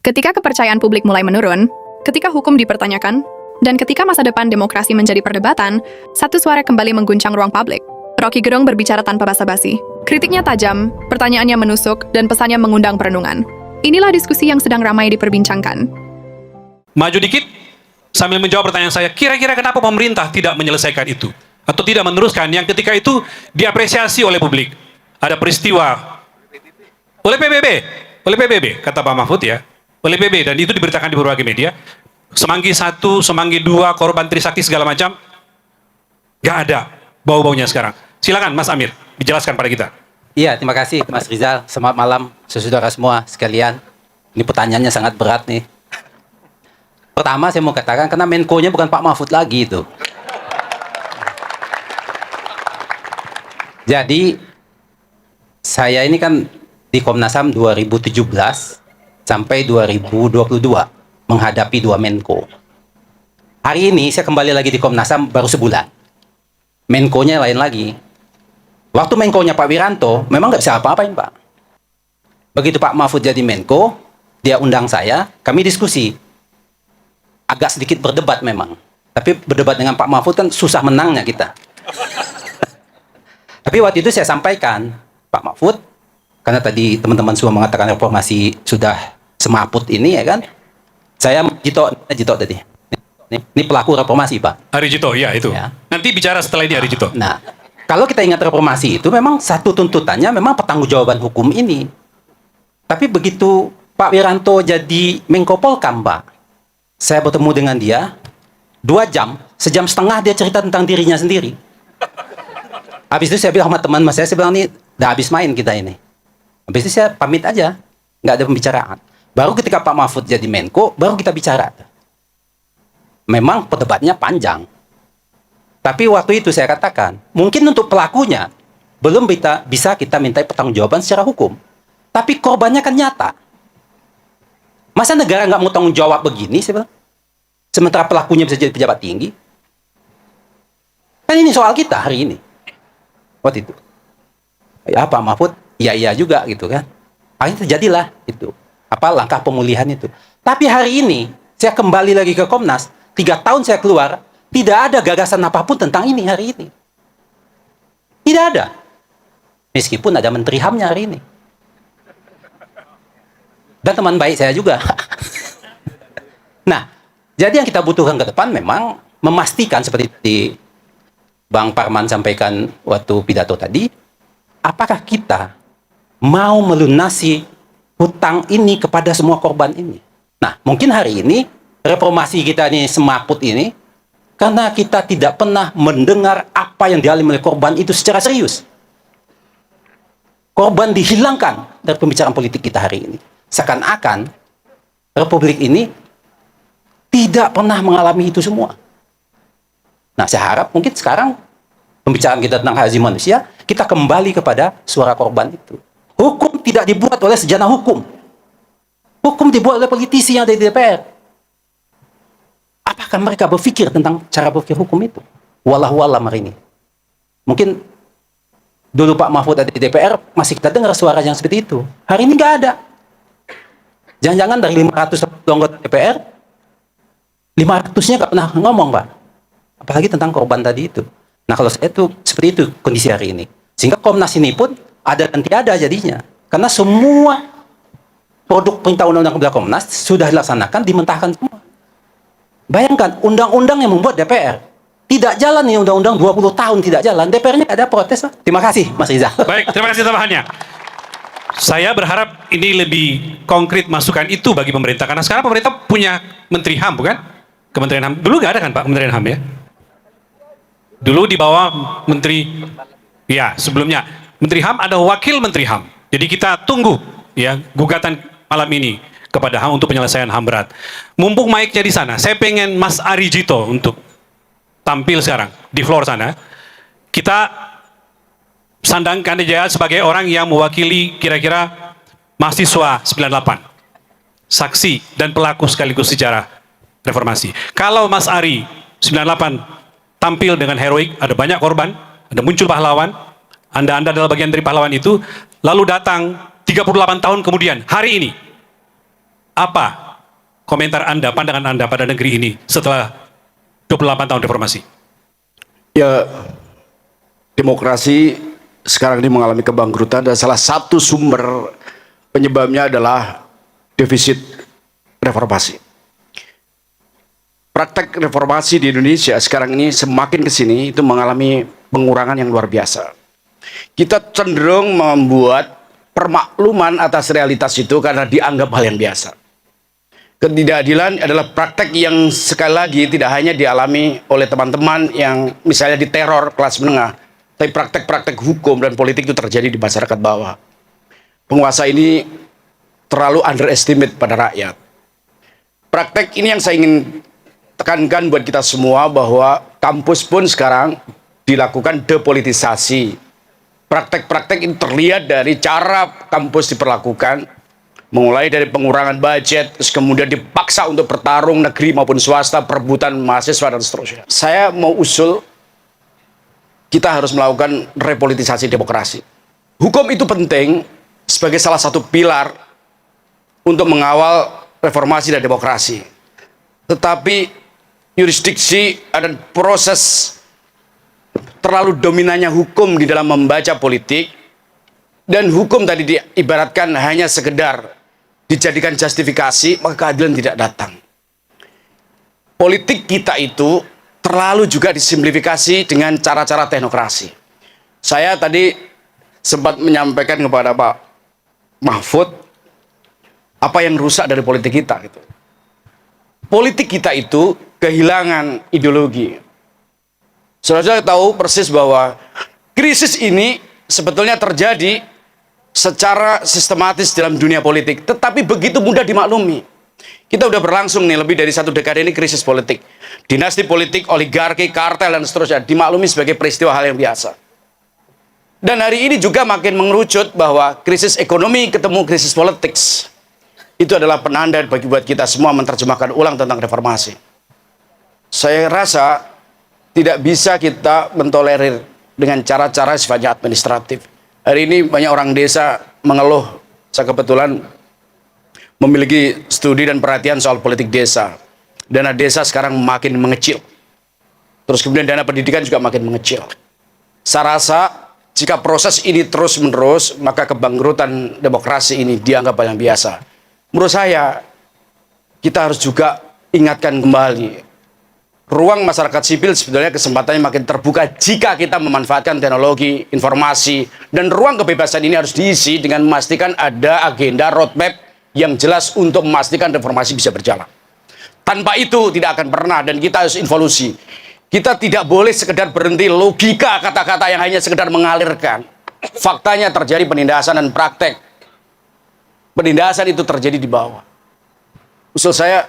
Ketika kepercayaan publik mulai menurun, ketika hukum dipertanyakan, dan ketika masa depan demokrasi menjadi perdebatan, satu suara kembali mengguncang ruang publik. Rocky Gerung berbicara tanpa basa-basi. Kritiknya tajam, pertanyaannya menusuk, dan pesannya mengundang perenungan. Inilah diskusi yang sedang ramai diperbincangkan. Maju dikit, sambil menjawab pertanyaan saya, kira-kira kenapa pemerintah tidak menyelesaikan itu? Atau tidak meneruskan yang ketika itu diapresiasi oleh publik? Ada peristiwa oleh PBB, kata Pak Mahfud ya, oleh PBB, dan itu diberitakan di berbagai media. Semanggi 1, Semanggi 2, korban Trisakti segala macam, nggak ada bau-baunya sekarang. Silakan Mas Amir, dijelaskan pada kita. Iya, terima kasih Mas Rizal. Selamat malam, saudara semua sekalian. Ini pertanyaannya sangat berat nih. Pertama saya mau katakan, karena Menko-nya bukan Pak Mahfud lagi itu. Jadi, saya ini kan di Komnas HAM 2017 sampai 2022 menghadapi 2 Menko. Hari ini saya kembali lagi di Komnas HAM baru sebulan. Menko-nya lain lagi. Waktu Menko-nya Pak Wiranto, memang nggak bisa apa-apain Pak. Begitu Pak Mahfud jadi Menko, dia undang saya, kami diskusi. Agak sedikit berdebat memang. Tapi berdebat dengan Pak Mahfud kan susah menangnya kita. Tapi waktu itu saya sampaikan, Pak Mahfud, karena tadi teman-teman semua mengatakan reformasi sudah semaput ini ya kan. Saya Jito tadi. Ini pelaku reformasi, Pak. Ari Jito, ya itu. Ya. Nanti bicara setelah ini Ari Jito. Nah, kalau kita ingat reformasi itu memang satu tuntutannya memang pertanggungjawaban hukum ini. Tapi begitu Pak Wiranto jadi Menko Polkam, Pak, saya bertemu dengan dia 2 jam, sejam setengah dia cerita tentang dirinya sendiri. Habis itu saya bilang sama teman saya bilang nih, udah habis main kita ini. Habis itu saya pamit aja, nggak ada pembicaraan. Baru ketika Pak Mahfud jadi Menko, baru kita bicara. Memang perdebatannya panjang. Tapi waktu itu saya katakan, mungkin untuk pelakunya, belum bisa kita minta pertanggungjawaban secara hukum. Tapi korbannya kan nyata. Masa negara nggak mau tanggung jawab begini, saya bilang? Sementara pelakunya bisa jadi pejabat tinggi. Kan ini soal kita hari ini. Waktu itu. Ya Pak Mahfud, iya juga gitu kan. Akhirnya terjadilah itu. Apa langkah pemulihan itu. Tapi hari ini, saya kembali lagi ke Komnas, 3 tahun saya keluar, tidak ada gagasan apapun tentang ini hari ini. Tidak ada. Meskipun ada Menteri HAM-nya hari ini. Dan teman baik saya juga. Nah, jadi yang kita butuhkan ke depan memang memastikan seperti Bang Parman sampaikan waktu pidato tadi, apakah kita mau melunasi hutang ini kepada semua korban ini? Nah, mungkin hari ini reformasi kita ini semaput ini karena kita tidak pernah mendengar apa yang dialami oleh korban itu secara serius. Korban dihilangkan dari pembicaraan politik kita hari ini. Seakan-akan Republik ini tidak pernah mengalami itu semua. Nah, saya harap mungkin sekarang pembicaraan kita tentang hak asasi manusia, kita kembali kepada suara korban itu. Hukum tidak dibuat oleh sejarah hukum. Hukum dibuat oleh politisi yang ada di DPR. Apakah mereka berpikir tentang cara berpikir hukum itu? Wallahu a'lam hari ini. Mungkin dulu Pak Mahfud ada di DPR, masih kita dengar suara yang seperti itu. Hari ini nggak ada. Jangan-jangan dari 500 anggota DPR, 500-nya nggak pernah ngomong, Pak. Apalagi tentang korban tadi itu. Nah, kalau saya itu seperti itu kondisi hari ini. Sehingga Komnas ini pun ada dan tiada jadinya. Karena semua produk perintah undang-undang kepada Komnas sudah dilaksanakan, dimentahkan semua. Bayangkan, undang-undang yang membuat DPR. Tidak jalan nih undang-undang 20 tahun tidak jalan. DPR-nya ada protes, Pak. Terima kasih, Mas Rizal. Baik, terima kasih tambahannya. Saya berharap ini lebih konkret masukan itu bagi pemerintah. Karena sekarang pemerintah punya Menteri HAM, bukan? Kementerian HAM. Dulu nggak ada kan Pak Kementerian HAM ya? Dulu di bawah Menteri, ya sebelumnya Menteri HAM ada Wakil Menteri HAM. Jadi kita tunggu ya gugatan malam ini kepada HAM untuk penyelesaian HAM berat. Mumpung mic-nya di sana, saya pengen Mas Ari Jito untuk tampil sekarang di floor sana. Kita sandangkan dia sebagai orang yang mewakili kira-kira mahasiswa 98, saksi dan pelaku sekaligus sejarah reformasi. Kalau Mas Ari 98 tampil dengan heroik, ada banyak korban, ada muncul pahlawan, Anda adalah bagian dari pahlawan itu, lalu datang 38 tahun kemudian, hari ini, Apa komentar Anda, pandangan Anda pada negeri ini setelah 28 tahun reformasi? Ya, demokrasi sekarang ini mengalami kebangkrutan dan salah satu sumber penyebabnya adalah defisit reformasi. Praktek reformasi di Indonesia sekarang ini semakin ke sini itu mengalami pengurangan yang luar biasa. Kita cenderung membuat permakluman atas realitas itu karena dianggap hal yang biasa. Ketidakadilan adalah praktek yang sekali lagi tidak hanya dialami oleh teman-teman yang misalnya diteror kelas menengah, tapi praktek-praktek hukum dan politik itu terjadi di masyarakat bawah. Penguasa ini terlalu underestimate pada rakyat. Praktek ini yang saya ingin tekankan buat kita semua bahwa kampus pun sekarang dilakukan depolitisasi. Praktek-praktek ini terlihat dari cara kampus diperlakukan, mulai dari pengurangan budget, terus kemudian dipaksa untuk bertarung negeri maupun swasta, perebutan mahasiswa dan seterusnya. Saya mau usul kita harus melakukan repolitisasi demokrasi. Hukum itu penting sebagai salah satu pilar untuk mengawal reformasi dan demokrasi. Tetapi yurisdiksi dan proses terlalu dominannya hukum di dalam membaca politik, dan hukum tadi diibaratkan hanya sekedar dijadikan justifikasi, maka keadilan tidak datang. Politik kita itu terlalu juga disimplifikasi dengan cara-cara teknokrasi. Saya tadi sempat menyampaikan kepada Pak Mahfud apa yang rusak dari politik kita gitu. Politik kita itu kehilangan ideologi. Saudara tahu persis bahwa krisis ini sebetulnya terjadi secara sistematis dalam dunia politik, tetapi begitu mudah dimaklumi. Kita udah berlangsung nih lebih dari 1 dekade ini krisis politik. Dinasti politik, oligarki, kartel, dan seterusnya dimaklumi sebagai peristiwa hal yang biasa. Dan hari ini juga makin mengerucut bahwa krisis ekonomi ketemu krisis politik. Itu adalah penanda bagi buat kita semua menerjemahkan ulang tentang reformasi. Saya rasa tidak bisa kita mentolerir dengan cara-cara sifatnya administratif. Hari ini banyak orang desa mengeluh, saya kebetulan memiliki studi dan perhatian soal politik desa. Dana desa sekarang makin mengecil. Terus kemudian dana pendidikan juga makin mengecil. Saya rasa jika proses ini terus-menerus, maka kebangkrutan demokrasi ini dianggap hal yang biasa. Menurut saya, kita harus juga ingatkan kembali, ruang masyarakat sipil sebetulnya kesempatannya makin terbuka jika kita memanfaatkan teknologi, informasi, dan ruang kebebasan ini harus diisi dengan memastikan ada agenda roadmap yang jelas untuk memastikan reformasi bisa berjalan. Tanpa itu tidak akan pernah, dan kita harus evolusi. Kita tidak boleh sekedar berhenti logika kata-kata yang hanya sekedar mengalirkan. Faktanya terjadi penindasan dan praktek. Penindasan itu terjadi di bawah. Usul saya,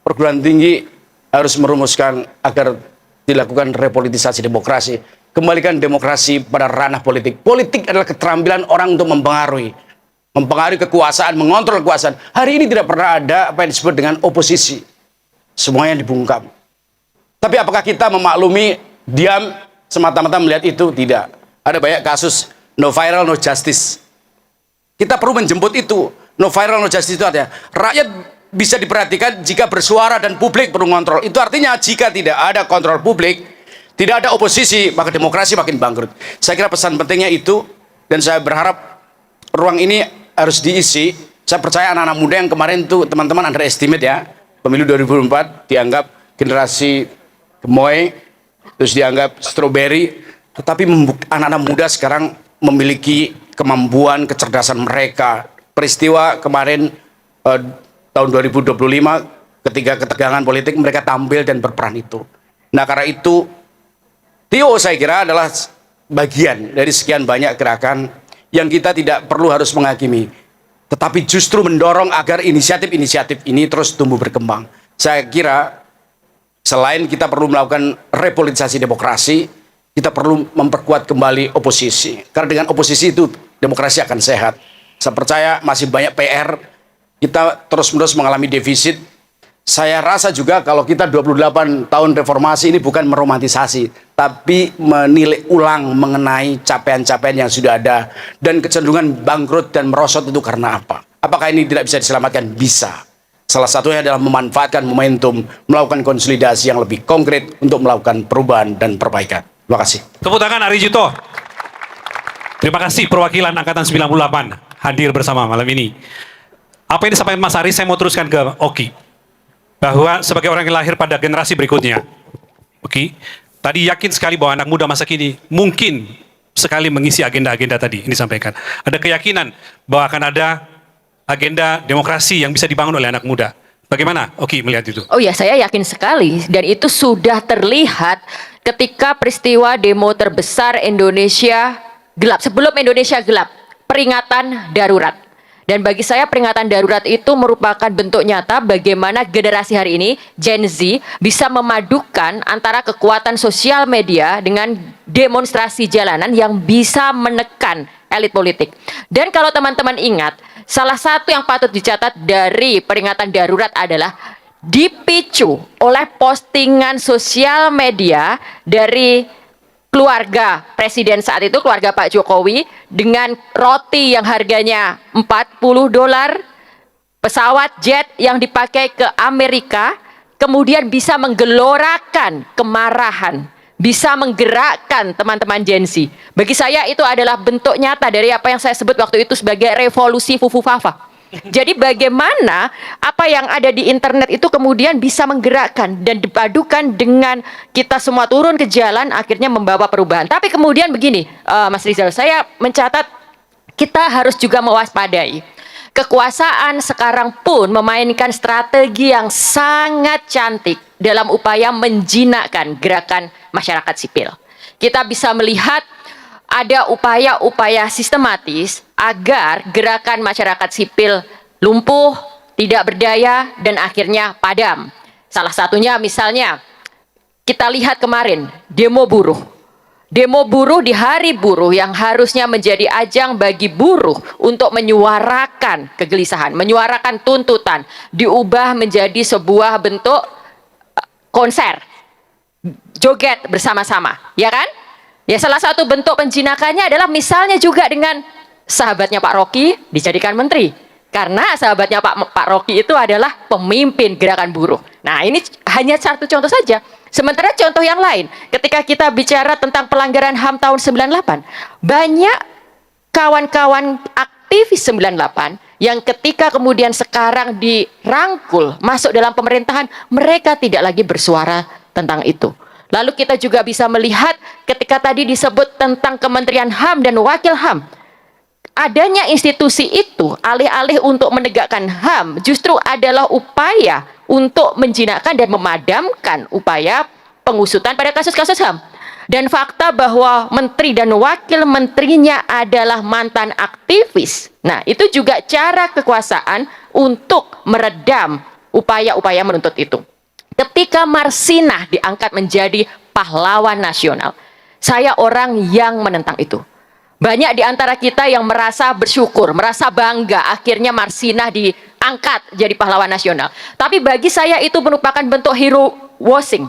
perguruan tinggi harus merumuskan agar dilakukan repolitisasi demokrasi. Kembalikan demokrasi pada ranah politik. Politik adalah keterampilan orang untuk mempengaruhi kekuasaan, mengontrol kekuasaan. Hari ini tidak pernah ada apa yang disebut dengan oposisi. Semuanya dibungkam. Tapi apakah kita memaklumi, diam, semata-mata melihat itu? Tidak. Ada banyak kasus no viral, no justice. Kita perlu menjemput itu. No viral, no justice itu artinya rakyat bisa diperhatikan jika bersuara dan publik perlu kontrol. Itu artinya jika tidak ada kontrol publik, tidak ada oposisi, maka demokrasi makin bangkrut. Saya kira pesan pentingnya itu, dan saya berharap ruang ini harus diisi. Saya percaya anak-anak muda yang kemarin itu teman-teman underestimate ya. Pemilu 2004 dianggap generasi gemoy, terus dianggap strawberry, tetapi anak-anak muda sekarang memiliki kemampuan, kecerdasan mereka. Peristiwa kemarin tahun 2025 ketika ketegangan politik, mereka tampil dan berperan itu. Nah, karena itu TIO saya kira adalah bagian dari sekian banyak gerakan yang kita tidak perlu harus menghakimi, tetapi justru mendorong agar inisiatif-inisiatif ini terus tumbuh berkembang. Saya kira selain kita perlu melakukan repolitisasi demokrasi, kita perlu memperkuat kembali oposisi. Karena dengan oposisi itu demokrasi akan sehat. Saya percaya masih banyak PR, kita terus-menerus mengalami defisit. Saya rasa juga kalau kita 28 tahun reformasi ini bukan meromantisasi, tapi menilai ulang mengenai capaian-capaian yang sudah ada. Dan kecenderungan bangkrut dan merosot itu karena apa? Apakah ini tidak bisa diselamatkan? Bisa. Salah satunya adalah memanfaatkan momentum, melakukan konsolidasi yang lebih konkret untuk melakukan perubahan dan perbaikan. Terima kasih. Tepuk tangan Arijito. Terima kasih perwakilan Angkatan 98 hadir bersama malam ini. Apa yang disampaikan Mas Ari, saya mau teruskan ke Oki. Bahwa sebagai orang yang lahir pada generasi berikutnya, Oki, tadi yakin sekali bahwa anak muda masa kini mungkin sekali mengisi agenda-agenda tadi yang disampaikan. Ada keyakinan bahwa akan ada agenda demokrasi yang bisa dibangun oleh anak muda. Bagaimana Oki melihat itu? Oh ya, saya yakin sekali, dan itu sudah terlihat ketika peristiwa demo terbesar Indonesia gelap, sebelum Indonesia gelap, peringatan darurat. Dan bagi saya peringatan darurat itu merupakan bentuk nyata bagaimana generasi hari ini, Gen Z, bisa memadukan antara kekuatan sosial media dengan demonstrasi jalanan yang bisa menekan elit politik. Dan kalau teman-teman ingat, salah satu yang patut dicatat dari peringatan darurat adalah dipicu oleh postingan sosial media dari keluarga presiden saat itu, keluarga Pak Jokowi, dengan roti yang harganya $40, pesawat jet yang dipakai ke Amerika, kemudian bisa menggelorakan kemarahan, bisa menggerakkan teman-teman Gen Z. Bagi saya itu adalah bentuk nyata dari apa yang saya sebut waktu itu sebagai revolusi Fufu Fafa. Jadi bagaimana apa yang ada di internet itu kemudian bisa menggerakkan dan dipadukan dengan kita semua turun ke jalan, akhirnya membawa perubahan. Tapi kemudian begini, Mas Rizal, saya mencatat kita harus juga mewaspadai. Kekuasaan sekarang pun memainkan strategi yang sangat cantik dalam upaya menjinakkan gerakan masyarakat sipil. Kita bisa melihat ada upaya-upaya sistematis agar gerakan masyarakat sipil lumpuh, tidak berdaya, dan akhirnya padam. Salah satunya misalnya, kita lihat kemarin, demo buruh. Demo buruh di hari buruh yang harusnya menjadi ajang bagi buruh untuk menyuarakan kegelisahan, menyuarakan tuntutan, diubah menjadi sebuah bentuk konser, joget bersama-sama, ya kan? Ya, salah satu bentuk penjinakannya adalah misalnya juga dengan sahabatnya Pak Rocky dijadikan menteri. Karena sahabatnya Pak Rocky itu adalah pemimpin gerakan buruh. Nah, ini hanya satu contoh saja. Sementara contoh yang lain, ketika kita bicara tentang pelanggaran HAM tahun 98, banyak kawan-kawan aktivis 98 yang ketika kemudian sekarang dirangkul masuk dalam pemerintahan, mereka tidak lagi bersuara tentang itu. Lalu kita juga bisa melihat ketika tadi disebut tentang Kementerian HAM dan Wakil HAM. Adanya institusi itu, alih-alih untuk menegakkan HAM, justru adalah upaya untuk menjinakkan dan memadamkan upaya pengusutan pada kasus-kasus HAM. Dan fakta bahwa menteri dan wakil menterinya adalah mantan aktivis. Nah, itu juga cara kekuasaan untuk meredam upaya-upaya menuntut itu. Ketika Marsinah diangkat menjadi pahlawan nasional, saya orang yang menentang itu. Banyak di antara kita yang merasa bersyukur, merasa bangga akhirnya Marsinah diangkat jadi pahlawan nasional. Tapi bagi saya itu merupakan bentuk hero washing.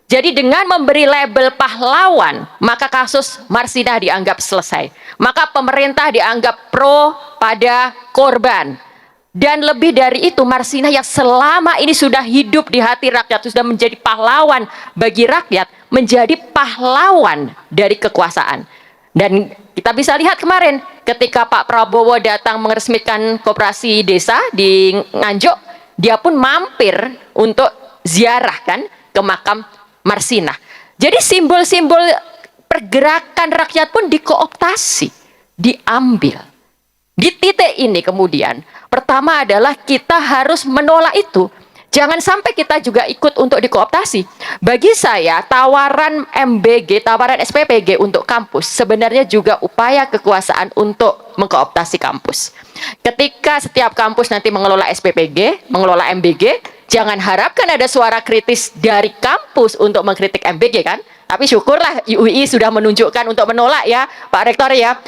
Jadi dengan memberi label pahlawan, maka kasus Marsinah dianggap selesai. Maka pemerintah dianggap pro pada korban. Dan lebih dari itu, Marsinah yang selama ini sudah hidup di hati rakyat, sudah menjadi pahlawan bagi rakyat, menjadi pahlawan dari kekuasaan. Dan kita bisa lihat kemarin, ketika Pak Prabowo datang meresmikan koperasi desa di Nganjuk, dia pun mampir untuk ziarah kan ke makam Marsinah. Jadi simbol-simbol pergerakan rakyat pun dikooptasi, diambil. Di titik ini kemudian, pertama adalah kita harus menolak itu. Jangan sampai kita juga ikut untuk dikooptasi. Bagi saya, tawaran MBG, tawaran SPPG untuk kampus sebenarnya juga upaya kekuasaan untuk mengkooptasi kampus. Ketika setiap kampus nanti mengelola SPPG, mengelola MBG, jangan harapkan ada suara kritis dari kampus untuk mengkritik MBG kan. Tapi syukurlah UI sudah menunjukkan untuk menolak ya, Pak Rektor ya.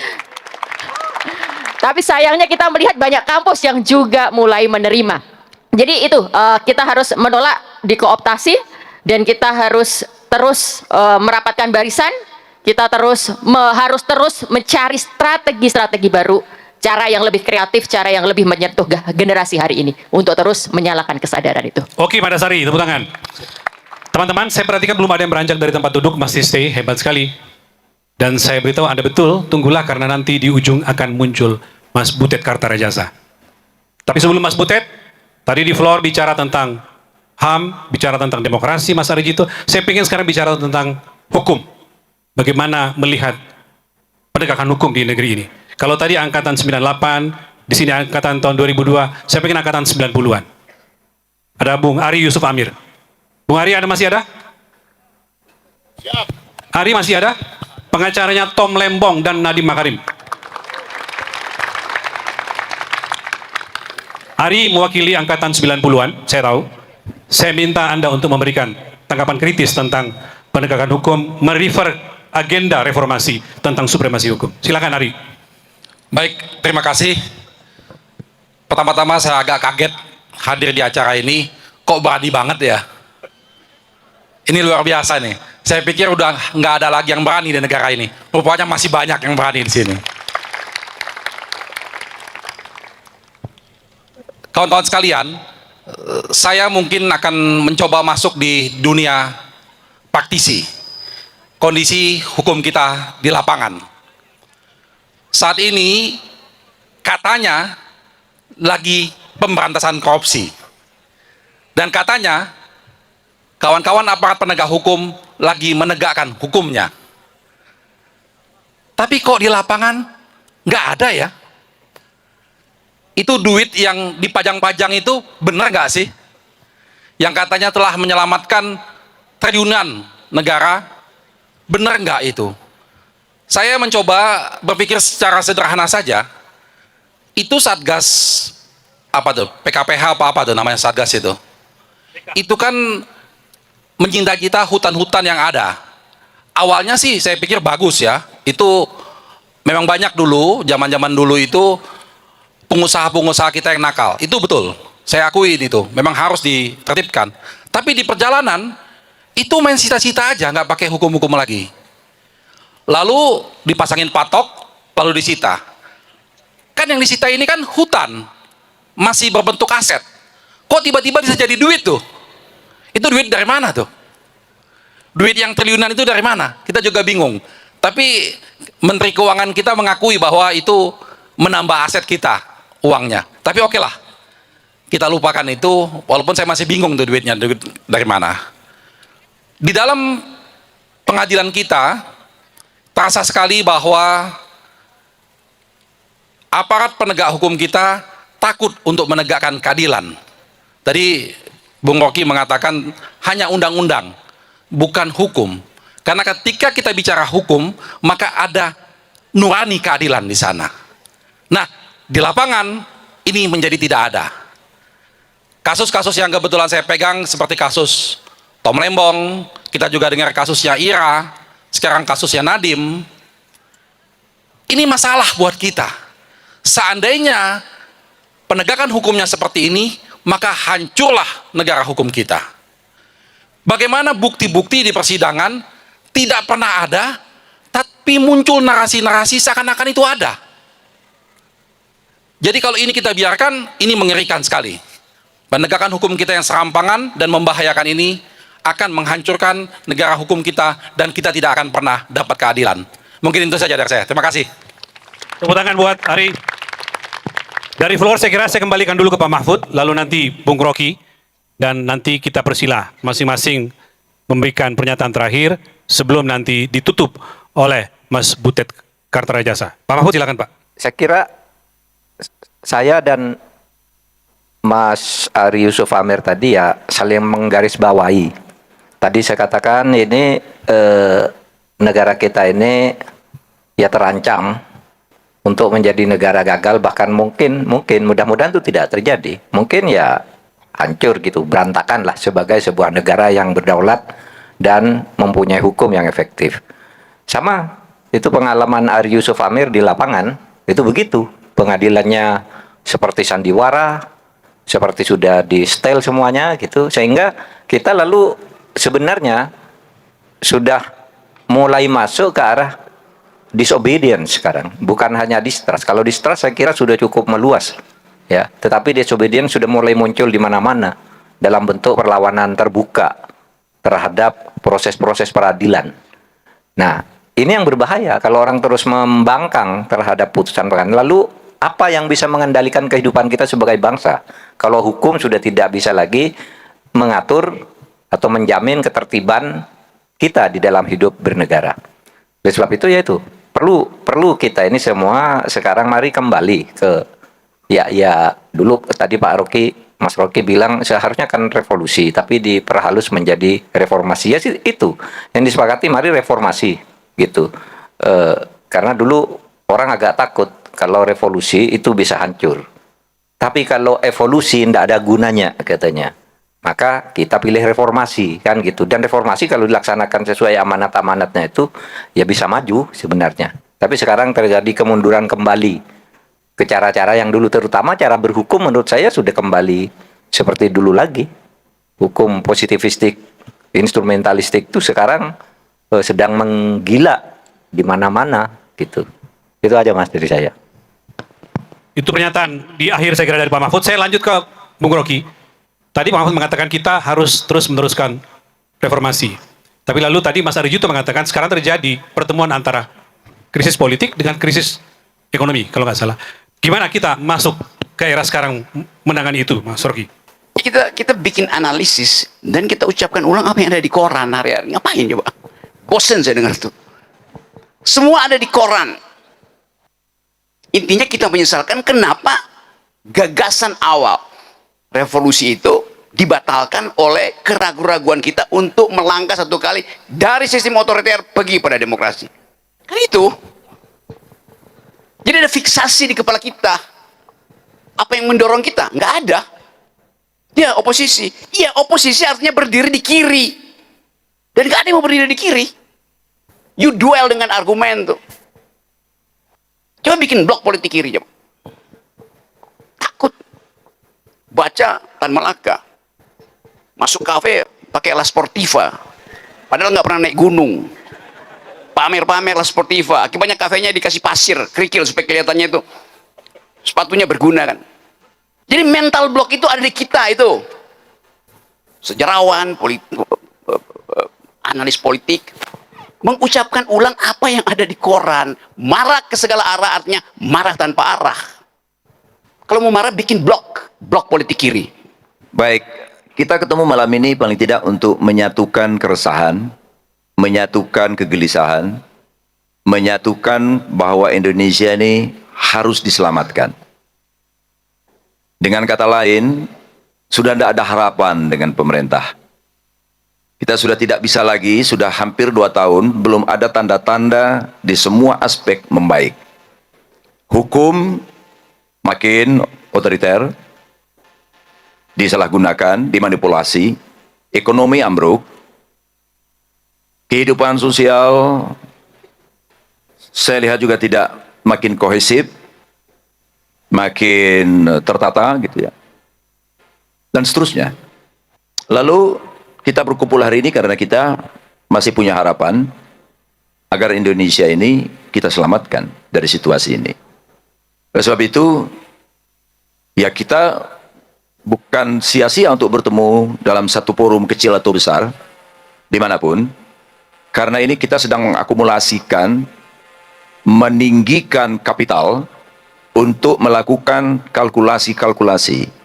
Tapi sayangnya kita melihat banyak kampus yang juga mulai menerima. Jadi itu kita harus menolak dikooptasi dan kita harus terus merapatkan barisan. Kita harus terus mencari strategi-strategi baru cara yang lebih kreatif, cara yang lebih menyentuh generasi hari ini untuk terus menyalakan kesadaran itu. Oke, Mbak Dasari, tepuk tangan. Teman-teman, saya perhatikan belum ada yang beranjak dari tempat duduk, masih stay, hebat sekali. Dan saya beritahu Anda betul, tunggulah karena nanti di ujung akan muncul Mas Butet Kartarajasa. Tapi sebelum Mas Butet, tadi di floor bicara tentang HAM, bicara tentang demokrasi, Mas Arijito, saya ingin sekarang bicara tentang hukum. Bagaimana melihat penegakan hukum di negeri ini. Kalau tadi angkatan 98, di sini angkatan tahun 2002, saya pengen angkatan 90-an. Ada Bung Ari Yusuf Amir. Bung Ari, Anda masih ada? Siap. Ari masih ada? Pengacaranya Tom Lembong dan Nadiem Makarim. Ari mewakili angkatan 90-an, saya tahu. Saya minta Anda untuk memberikan tanggapan kritis tentang penegakan hukum, merefer agenda reformasi tentang supremasi hukum. Silakan Ari. Baik, terima kasih. Pertama-tama saya agak kaget hadir di acara ini. Kok berani banget ya? Ini luar biasa nih. Saya pikir udah nggak ada lagi yang berani di negara ini. Rupanya masih banyak yang berani di sini. Kawan-kawan sekalian, saya mungkin akan mencoba masuk di dunia praktisi. Kondisi hukum kita di lapangan. Saat ini katanya lagi pemberantasan korupsi. Dan katanya kawan-kawan aparat penegak hukum lagi menegakkan hukumnya. Tapi kok di lapangan nggak ada ya? Itu duit yang dipajang-pajang itu benar nggak sih? Yang katanya telah menyelamatkan triliunan negara, benar nggak itu? Saya mencoba berpikir secara sederhana saja. Itu Satgas apa tuh? PKPH apa tuh namanya Satgas itu? Itu kan menyintai kita hutan-hutan yang ada. Awalnya sih saya pikir bagus ya. Itu memang banyak dulu, zaman-zaman dulu itu pengusaha-pengusaha kita yang nakal. Itu betul. Saya akuin itu. Memang harus ditertibkan. Tapi di perjalanan itu main cita-cita aja, nggak pakai hukum-hukum lagi. Lalu dipasangin patok, lalu disita. Kan yang disita ini kan hutan, masih berbentuk aset. Kok tiba-tiba bisa jadi duit tuh? Itu duit dari mana tuh? Duit yang triliunan itu dari mana? Kita juga bingung. Tapi Menteri Keuangan kita mengakui bahwa itu menambah aset kita, uangnya. Tapi oke lah, kita lupakan itu, walaupun saya masih bingung tuh duit dari mana. Di dalam pengadilan kita, terasa sekali bahwa aparat penegak hukum kita takut untuk menegakkan keadilan. Tadi Bung Rocky mengatakan hanya undang-undang, bukan hukum. Karena ketika kita bicara hukum, maka ada nurani keadilan di sana. Nah, di lapangan ini menjadi tidak ada. Kasus-kasus yang kebetulan saya pegang seperti kasus Tom Lembong, kita juga dengar kasusnya Ira, sekarang kasusnya Nadiem. Ini masalah buat kita. Seandainya penegakan hukumnya seperti ini, maka hancurlah negara hukum kita. Bagaimana bukti-bukti di persidangan tidak pernah ada, tapi muncul narasi-narasi seakan-akan itu ada. Jadi kalau ini kita biarkan, ini mengerikan sekali. Penegakan hukum kita yang serampangan dan membahayakan ini akan menghancurkan negara hukum kita dan kita tidak akan pernah dapat keadilan. Mungkin itu saja dari saya. Terima kasih. Tepuk tangan buat Ari. Dari floor saya kira saya kembalikan dulu ke Pak Mahfud, lalu nanti Bung Rocky, dan nanti kita persilah masing-masing memberikan pernyataan terakhir sebelum nanti ditutup oleh Mas Butet Kartarajasa. Pak Mahfud silakan Pak. Saya kira saya dan Mas Ari Yusuf Amir tadi ya saling menggarisbawahi. Tadi saya katakan ini negara kita ini ya terancam untuk menjadi negara gagal, bahkan mungkin mudah-mudahan itu tidak terjadi. Mungkin ya hancur gitu, berantakan lah sebagai sebuah negara yang berdaulat dan mempunyai hukum yang efektif. Sama itu pengalaman Ari Yusuf Amir di lapangan itu begitu. Pengadilannya seperti sandiwara, seperti sudah di setel semuanya gitu, sehingga kita lalu sebenarnya sudah mulai masuk ke arah disobedience sekarang, bukan hanya distrust. Kalau distrust saya kira sudah cukup meluas, ya. Tetapi disobedience sudah mulai muncul di mana-mana dalam bentuk perlawanan terbuka terhadap proses-proses peradilan. Nah, ini yang berbahaya kalau orang terus membangkang terhadap putusan pengadilan. Lalu apa yang bisa mengendalikan kehidupan kita sebagai bangsa kalau hukum sudah tidak bisa lagi mengatur atau menjamin ketertiban kita di dalam hidup bernegara? Oleh sebab itu yaitu perlu kita ini semua sekarang mari kembali ke ya dulu tadi Mas Rocky bilang seharusnya kan revolusi tapi diperhalus menjadi reformasi. Ya sih itu yang disepakati, mari reformasi gitu. Karena dulu orang agak takut kalau revolusi itu bisa hancur. Tapi kalau evolusi tidak ada gunanya katanya. Maka kita pilih reformasi kan gitu. Dan reformasi kalau dilaksanakan sesuai amanat-amanatnya itu ya bisa maju sebenarnya. Tapi sekarang terjadi kemunduran kembali ke cara-cara yang dulu, terutama cara berhukum menurut saya sudah kembali seperti dulu lagi. Hukum positivistik, instrumentalistik itu sekarang sedang menggila di mana-mana gitu. Itu aja Mas dari saya. Itu pernyataan di akhir saya kira dari Pak Mahfud. Saya lanjut ke Bung Rocky. Tadi Pak Mahfud mengatakan kita harus terus meneruskan reformasi. Tapi lalu tadi Mas Ari Juto mengatakan sekarang terjadi pertemuan antara krisis politik dengan krisis ekonomi kalau nggak salah. Gimana kita masuk ke era sekarang menangani itu, Mas Rocky? Kita bikin analisis dan kita ucapkan ulang apa yang ada di koran hari-hari. Ngapain coba? Bosen saya dengar itu. Semua ada di koran. Intinya kita menyesalkan kenapa gagasan awal revolusi itu dibatalkan oleh keraguan-raguan kita untuk melangkah satu kali dari sistem otoriter pergi pada demokrasi. Kan itu. Jadi ada fiksasi di kepala kita. Apa yang mendorong kita? Nggak ada. Ya oposisi. Iya oposisi artinya berdiri di kiri. Dan nggak ada yang mau berdiri di kiri. You duel dengan argumen tuh. Coba bikin blok politik kiri coba. Takut. Baca Tan Malaka. Masuk kafe pakai La Sportiva. Padahal nggak pernah naik gunung. Pamer-pamer La Sportiva. Akibatnya kafenya dikasih pasir, kerikil supaya kelihatannya itu sepatunya berguna kan. Jadi mental block itu ada di kita itu. Sejarawan, analis politik mengucapkan ulang apa yang ada di koran. Marah ke segala arah artinya marah tanpa arah. Kalau mau marah bikin blok politik kiri. Baik, kita ketemu malam ini paling tidak untuk menyatukan keresahan, menyatukan kegelisahan, menyatukan bahwa Indonesia ini harus diselamatkan. Dengan kata lain, sudah tidak ada harapan dengan pemerintah. Kita sudah tidak bisa lagi, sudah hampir 2 tahun, belum ada tanda-tanda di semua aspek membaik. Hukum makin otoriter, disalahgunakan, dimanipulasi, ekonomi ambruk, kehidupan sosial saya lihat juga tidak makin kohesif, makin tertata gitu ya. Dan seterusnya. Lalu kita berkumpul hari ini karena kita masih punya harapan agar Indonesia ini kita selamatkan dari situasi ini. Oleh sebab itu, ya kita bukan sia-sia untuk bertemu dalam satu forum kecil atau besar, dimanapun. Karena ini kita sedang mengakumulasikan, meninggikan kapital untuk melakukan kalkulasi-kalkulasi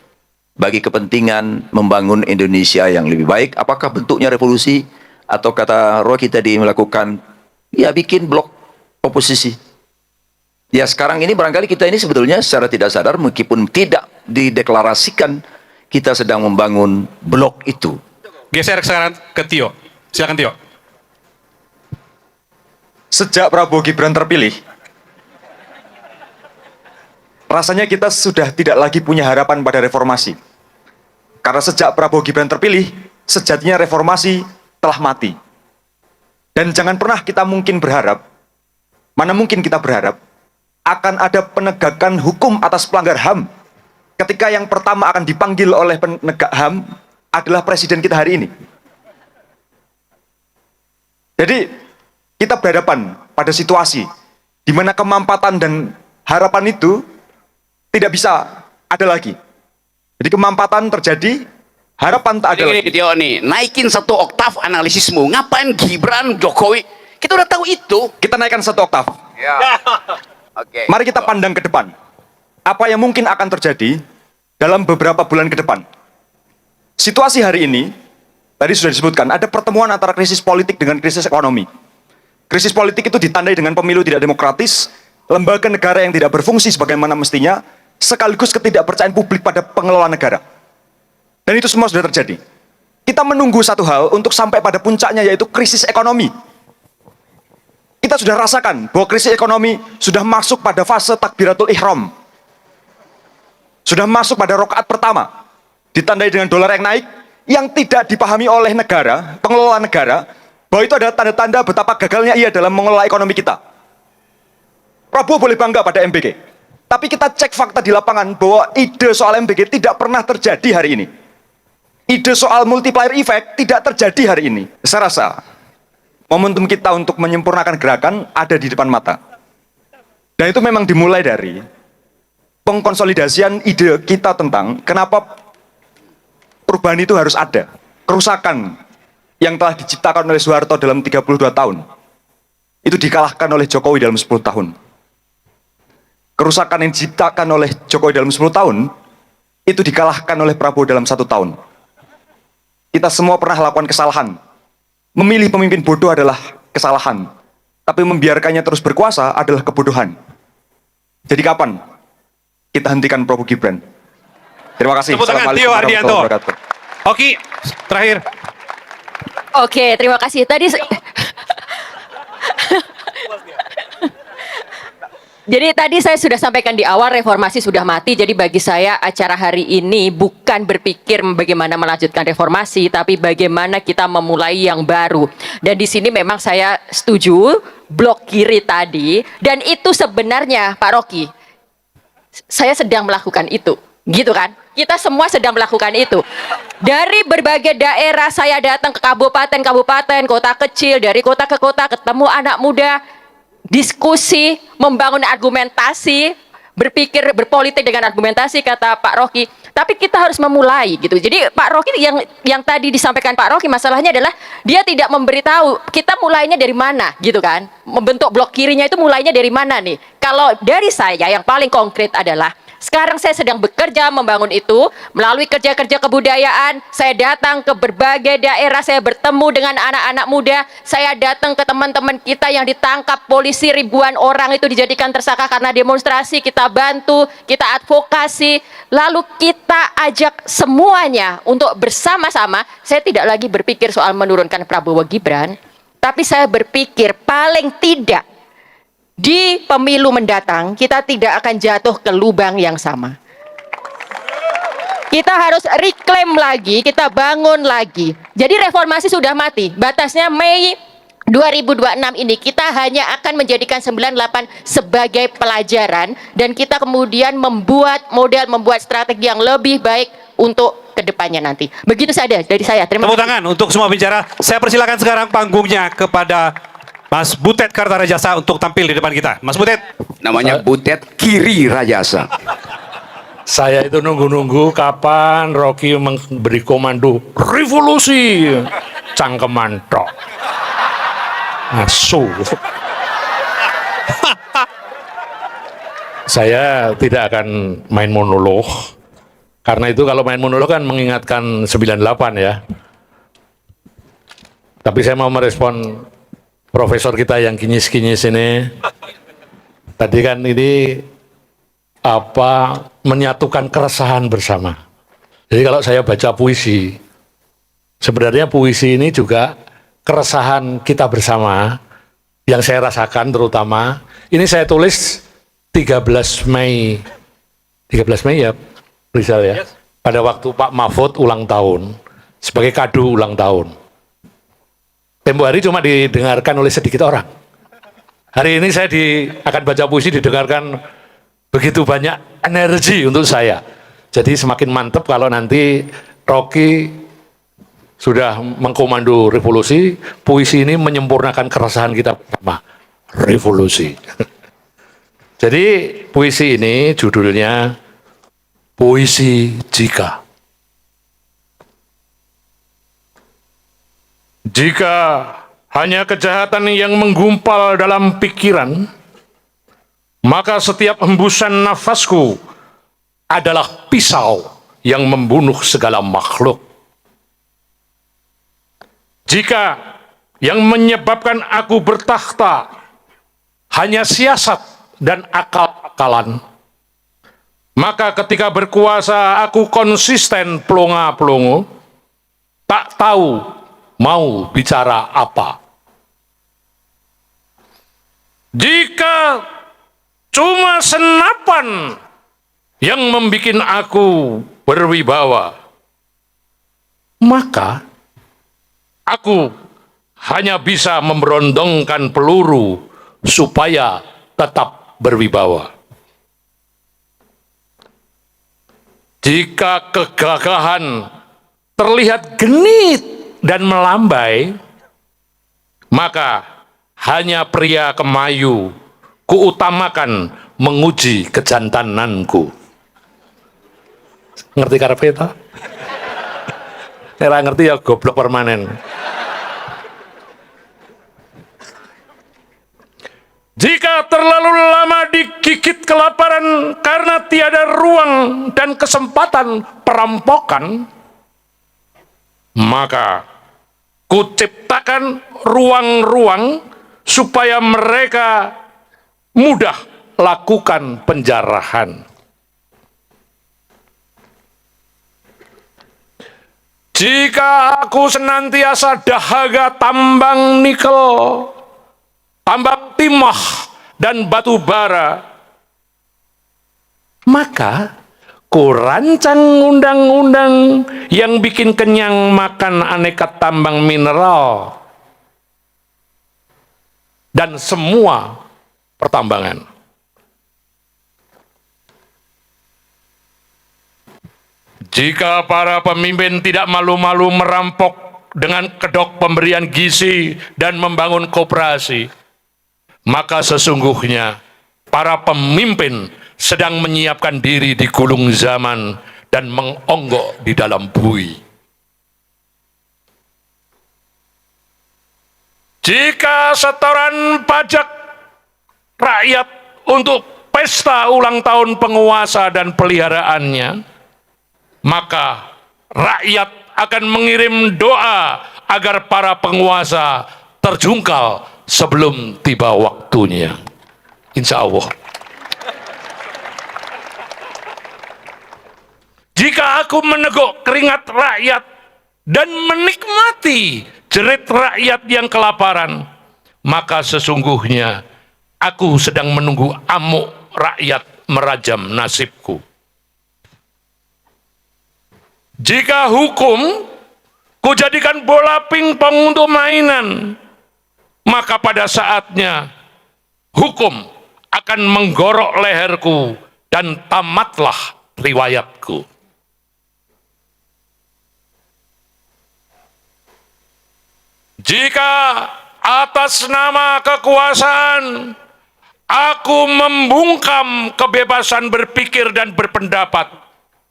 bagi kepentingan membangun Indonesia yang lebih baik. Apakah bentuknya revolusi atau kata Rocky tadi melakukan ya bikin blok oposisi. Ya sekarang ini barangkali kita ini sebetulnya secara tidak sadar meskipun tidak dideklarasikan kita sedang membangun blok itu. Geser sekarang ke Tio. Silakan Tio. Sejak Prabowo Gibran terpilih, rasanya kita sudah tidak lagi punya harapan pada reformasi. Karena sejak Prabowo Gibran terpilih, sejatinya reformasi telah mati. Dan jangan pernah kita mungkin berharap, mana mungkin kita berharap, akan ada penegakan hukum atas pelanggar HAM ketika yang pertama akan dipanggil oleh penegak HAM adalah presiden kita hari ini. Jadi, kita berhadapan pada situasi di mana kemampatan dan harapan itu tidak bisa ada lagi. Jadi kemampatan terjadi, harapan tak ada lagi. Tio nih, naikin 1 oktav analisismu. Ngapain Gibran, Jokowi? Kita udah tahu itu. Kita naikkan 1 oktav. Ya. Oke. Mari kita pandang ke depan. Apa yang mungkin akan terjadi dalam beberapa bulan ke depan. Situasi hari ini, tadi sudah disebutkan, ada pertemuan antara krisis politik dengan krisis ekonomi. Krisis politik itu ditandai dengan pemilu tidak demokratis, lembaga negara yang tidak berfungsi sebagaimana mestinya, sekaligus ketidakpercayaan publik pada pengelola negara. Dan itu semua sudah terjadi. Kita menunggu satu hal untuk sampai pada puncaknya, yaitu krisis ekonomi. Kita sudah rasakan bahwa krisis ekonomi sudah masuk pada fase takbiratul ihram. Sudah masuk pada rakaat pertama, ditandai dengan dolar yang naik, yang tidak dipahami oleh negara, pengelola negara, bahwa itu adalah tanda-tanda betapa gagalnya ia dalam mengelola ekonomi kita. Prabowo boleh bangga pada MBG, tapi kita cek fakta di lapangan bahwa ide soal MBG tidak pernah terjadi hari ini. Ide soal multiplier effect tidak terjadi hari ini. Saya rasa momentum kita untuk menyempurnakan gerakan ada di depan mata. Dan itu memang dimulai dari pengkonsolidasian ide kita tentang kenapa perubahan itu harus ada. Kerusakan yang telah diciptakan oleh Soeharto dalam 32 tahun, itu dikalahkan oleh Jokowi dalam 10 tahun. Kerusakan yang diciptakan oleh Jokowi dalam 10 tahun, itu dikalahkan oleh Prabowo dalam 1 tahun. Kita semua pernah lakukan kesalahan. Memilih pemimpin bodoh adalah kesalahan, tapi membiarkannya terus berkuasa adalah kebodohan. Jadi kapan kita hentikan Prabowo Gibran? Terima kasih. Tepuk tangan Tio Hardianto. Oki, terakhir. Oke, terima kasih. Jadi tadi saya sudah sampaikan di awal, reformasi sudah mati. Jadi bagi saya acara hari ini bukan berpikir bagaimana melanjutkan reformasi, tapi bagaimana kita memulai yang baru. Dan di sini memang saya setuju blok kiri tadi, dan itu sebenarnya Pak Rocky, saya sedang melakukan itu, gitu kan? Kita semua sedang melakukan itu. Dari berbagai daerah saya datang ke kabupaten-kabupaten, kota kecil, dari kota ke kota, ketemu anak muda, diskusi, membangun argumentasi, berpikir, berpolitik dengan argumentasi, kata Pak Rocky. Tapi kita harus memulai gitu. Jadi Pak Rocky yang tadi disampaikan Pak Rocky, masalahnya adalah dia tidak memberitahu kita mulainya dari mana gitu kan. Membentuk blok kirinya itu mulainya dari mana nih. Kalau dari saya yang paling konkret adalah sekarang saya sedang bekerja membangun itu melalui kerja-kerja kebudayaan. Saya datang ke berbagai daerah, saya bertemu dengan anak-anak muda, saya datang ke teman-teman kita yang ditangkap polisi, ribuan orang itu dijadikan tersangka karena demonstrasi, kita bantu, kita advokasi, lalu kita ajak semuanya untuk bersama-sama. Saya tidak lagi berpikir soal menurunkan Prabowo Gibran, tapi saya berpikir paling tidak di pemilu mendatang kita tidak akan jatuh ke lubang yang sama. Kita harus reclaim lagi, kita bangun lagi. Jadi reformasi sudah mati. Batasnya Mei 2026 ini kita hanya akan menjadikan 98 sebagai pelajaran, dan kita kemudian membuat model, membuat strategi yang lebih baik untuk kedepannya nanti. Begitu saja dari saya. Terima kasih. Tepuk tangan untuk semua bicara. Saya persilakan sekarang panggungnya kepada Mas Butet Kartarajasa untuk tampil di depan kita. Mas Butet. Namanya Butet Kiri Rajasa. Saya itu nunggu-nunggu kapan Rocky memberi komando revolusi. Cangkeman tok. Asu. Saya tidak akan main monolog. Karena itu kalau main monolog kan mengingatkan 98 ya. Tapi saya mau merespon profesor kita yang kinyis-kinyis ini. Tadi kan ini menyatukan keresahan bersama. Jadi kalau saya baca puisi, sebenarnya puisi ini juga keresahan kita bersama yang saya rasakan terutama. Ini saya tulis 13 Mei ya, Rizal ya. Pada waktu Pak Mahfud ulang tahun, sebagai kado ulang tahun. Tempo hari cuma didengarkan oleh sedikit orang. Hari ini saya akan baca puisi didengarkan begitu banyak energi untuk saya. Jadi semakin mantap kalau nanti Rocky sudah mengkomando revolusi, puisi ini menyempurnakan keresahan kita bersama. Revolusi. Jadi puisi ini judulnya Puisi Jika. Jika hanya kejahatan yang menggumpal dalam pikiran, maka setiap hembusan nafasku adalah pisau yang membunuh segala makhluk. Jika yang menyebabkan aku bertakhta hanya siasat dan akal-akalan, maka ketika berkuasa aku konsisten pelongo-pelongo, tak tahu mau bicara apa. Jika cuma senapan yang membuat aku berwibawa, maka aku hanya bisa memberondongkan peluru supaya tetap berwibawa. Jika kegagahan terlihat genit dan melambai, maka hanya pria kemayu kuutamakan menguji kejantananku. Ngerti karepe ta? Ora ngerti ya goblok permanen. Jika terlalu lama digigit kelaparan karena tiada ruang dan kesempatan perampokan, maka kuciptakan ruang-ruang supaya mereka mudah lakukan penjarahan. Jika aku senantiasa dahaga tambang nikel, tambang timah, dan batu bara, maka ku rancang undang-undang yang bikin kenyang makan aneka tambang mineral dan semua pertambangan. Jika para pemimpin tidak malu-malu merampok dengan kedok pemberian gizi dan membangun koperasi, maka sesungguhnya para pemimpin sedang menyiapkan diri di gulung zaman dan mengonggok di dalam bui. Jika setoran pajak rakyat untuk pesta ulang tahun penguasa dan peliharaannya, maka rakyat akan mengirim doa agar para penguasa terjungkal sebelum tiba waktunya. Insya Allah. Jika aku meneguk keringat rakyat dan menikmati jerit rakyat yang kelaparan, maka sesungguhnya aku sedang menunggu amuk rakyat merajam nasibku. Jika hukum kujadikan bola pingpong untuk mainan, maka pada saatnya hukum akan menggorok leherku dan tamatlah riwayatku. Jika atas nama kekuasaan aku membungkam kebebasan berpikir dan berpendapat,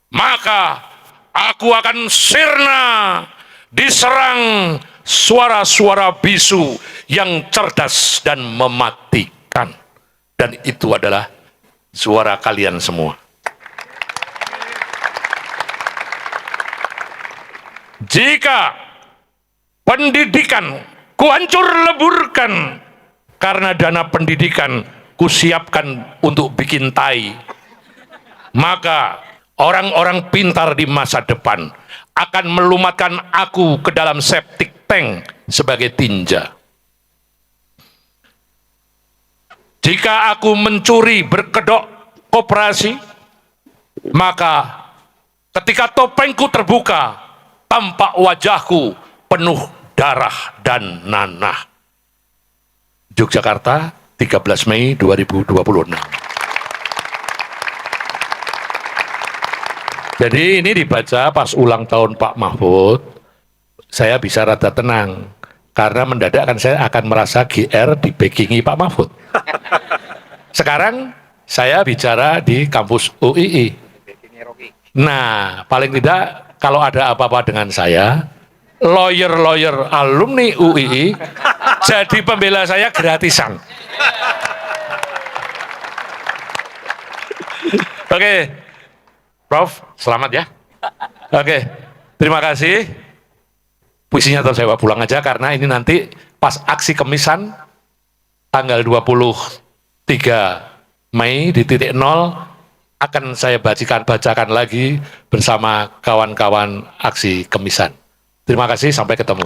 maka aku akan sirna diserang suara-suara bisu yang cerdas dan mematikan. Dan itu adalah suara kalian semua. Jika pendidikan kuhancur leburkan karena dana pendidikan kusiapkan untuk bikin tai, maka orang-orang pintar di masa depan akan melumatkan aku ke dalam septic tank sebagai tinja. Jika aku mencuri berkedok koperasi, maka ketika topengku terbuka, tampak wajahku penuh darah dan nanah. Yogyakarta, 13 Mei 2026. Jadi ini dibaca pas ulang tahun Pak Mahfud, saya bisa rada tenang. Karena mendadak kan saya akan merasa GR dibackingi Pak Mahfud. Sekarang saya bicara di kampus UII. Nah, paling tidak kalau ada apa-apa dengan saya, lawyer-lawyer alumni UII jadi pembela saya gratisan. Oke, Prof, selamat ya. Oke, terima kasih. Puisinya tetap saya bawa pulang aja karena ini nanti pas aksi Kemisan tanggal 23 Mei di titik 0 akan saya bacakan lagi bersama kawan-kawan aksi Kemisan. Terima kasih, sampai ketemu.